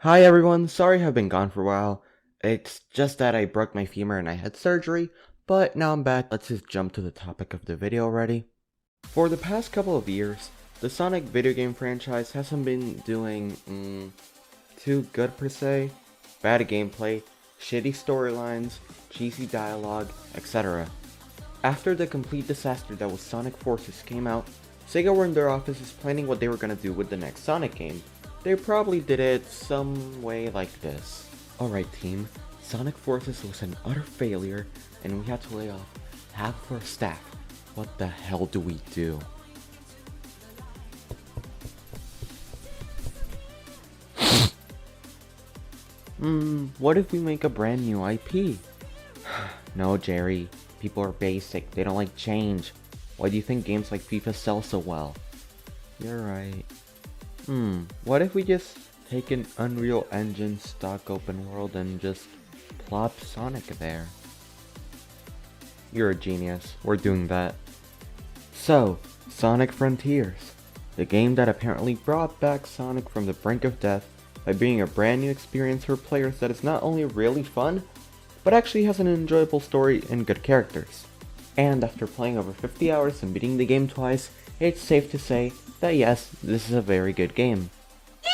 Hi everyone, sorry I've been gone for a while. It's just that I broke my femur and I had surgery, but now I'm back. Let's just jump to the topic of the video already. For the past couple of years, the Sonic video game franchise hasn't been doing too good per se. Bad gameplay, shitty storylines, cheesy dialogue, etc. After the complete disaster that was Sonic Forces came out, Sega were in their offices planning what they were gonna do with the next Sonic game. They probably did it some way like this. Alright team, Sonic Forces was an utter failure and we had to lay off half of our staff. What the hell do we do? What if we make a brand new IP? No Jerry, people are basic, they don't like change. Why do you think games like FIFA sell so well? You're right. What if we just take an Unreal Engine stock open world and just plop Sonic there? You're a genius, we're doing that. So, Sonic Frontiers, the game that apparently brought back Sonic from the brink of death by being a brand new experience for players that is not only really fun, but actually has an enjoyable story and good characters. And after playing over 50 hours and beating the game twice, it's safe to say that yes, this is a very good game. Yay!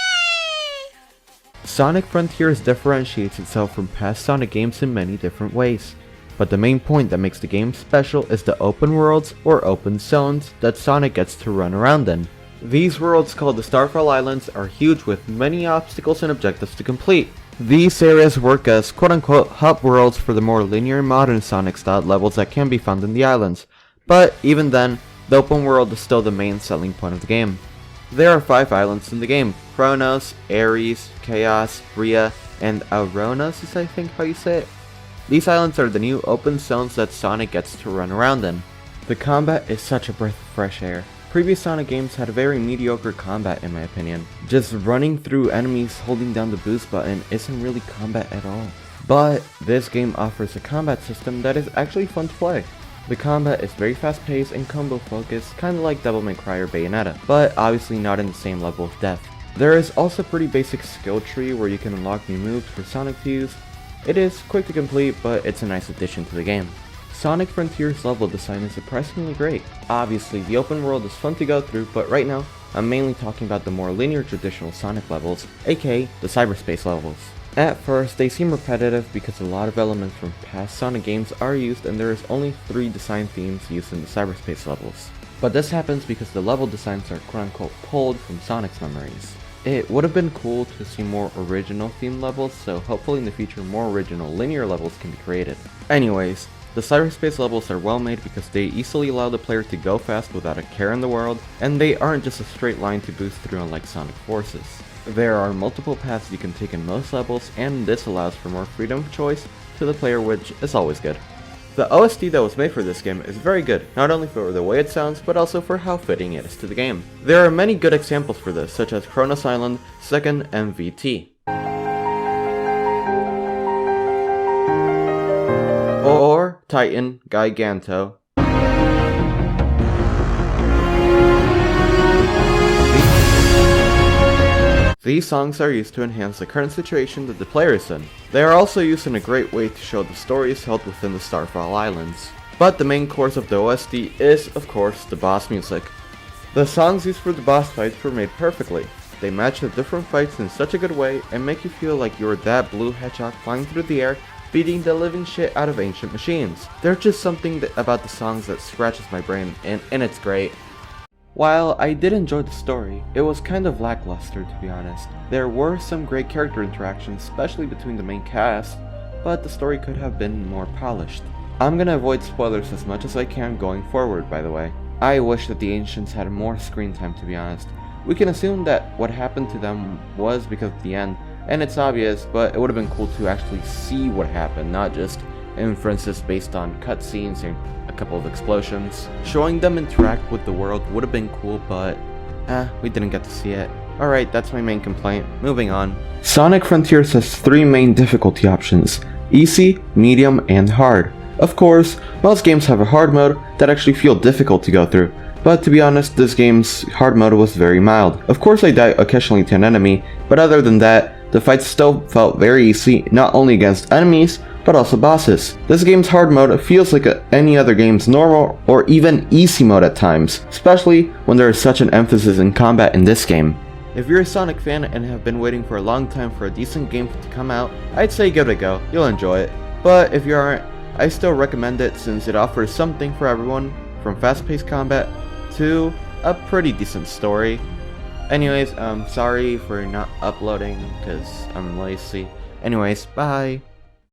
Sonic Frontiers differentiates itself from past Sonic games in many different ways, but the main point that makes the game special is the open worlds or open zones that Sonic gets to run around in. These worlds, called the Starfall Islands, are huge with many obstacles and objectives to complete. These areas work as quote-unquote hub worlds for the more linear modern Sonic style levels that can be found in the islands, but even then, the open world is still the main selling point of the game. There are 5 islands in the game: Kronos, Ares, Chaos, Rhea, and Auronos is I think how you say it. These islands are the new open zones that Sonic gets to run around in. The combat is such a breath of fresh air. Previous Sonic games had very mediocre combat in my opinion. Just running through enemies holding down the boost button isn't really combat at all. But this game offers a combat system that is actually fun to play. The combat is very fast paced and combo focused, kinda like Devil May Cry or Bayonetta, but obviously not in the same level of depth. There is also a pretty basic skill tree where you can unlock new moves for Sonic to use. It is quick to complete, but it's a nice addition to the game. Sonic Frontiers level design is surprisingly great. Obviously, the open world is fun to go through, but right now, I'm mainly talking about the more linear traditional Sonic levels, aka the Cyberspace levels. At first, they seem repetitive because a lot of elements from past Sonic games are used and there is only 3 design themes used in the Cyberspace levels. But this happens because the level designs are quote-unquote pulled from Sonic's memories. It would have been cool to see more original theme levels, so hopefully in the future more original linear levels can be created. Anyways, the Cyberspace levels are well made because they easily allow the player to go fast without a care in the world, and they aren't just a straight line to boost through unlike Sonic Forces. There are multiple paths you can take in most levels, and this allows for more freedom of choice to the player, which is always good. The OST that was made for this game is very good, not only for the way it sounds, but also for how fitting it is to the game. There are many good examples for this, such as Kronos Island, Second MVT. Or Titan, Giganto. These songs are used to enhance the current situation that the player is in. They are also used in a great way to show the stories held within the Starfall Islands. But the main course of the OST is, of course, the boss music. The songs used for the boss fights were made perfectly. They match the different fights in such a good way and make you feel like you're that blue hedgehog flying through the air, beating the living shit out of ancient machines. There's just something about the songs that scratches my brain, and it's great. While I did enjoy the story, it was kind of lackluster to be honest. There were some great character interactions, especially between the main cast, but the story could have been more polished. I'm gonna avoid spoilers as much as I can going forward, by the way. I wish that the Ancients had more screen time, to be honest. We can assume that what happened to them was because of the end, and it's obvious, but it would have been cool to actually see what happened, not just inferences based on cutscenes and a couple of explosions. Showing them interact with the world would have been cool, but we didn't get to see it. Alright, that's my main complaint. Moving on. Sonic Frontiers has 3 main difficulty options: easy, medium, and hard. Of course, most games have a hard mode that actually feel difficult to go through, but to be honest, this game's hard mode was very mild. Of course I die occasionally to an enemy, but other than that, the fights still felt very easy, not only against enemies, but also bosses. This game's hard mode feels like any other game's normal or even easy mode at times, especially when there is such an emphasis in combat in this game. If you're a Sonic fan and have been waiting for a long time for a decent game to come out, I'd say give it a go, you'll enjoy it. But if you aren't, I still recommend it since it offers something for everyone, from fast-paced combat to a pretty decent story. Anyways, sorry for not uploading because I'm lazy. Anyways, bye!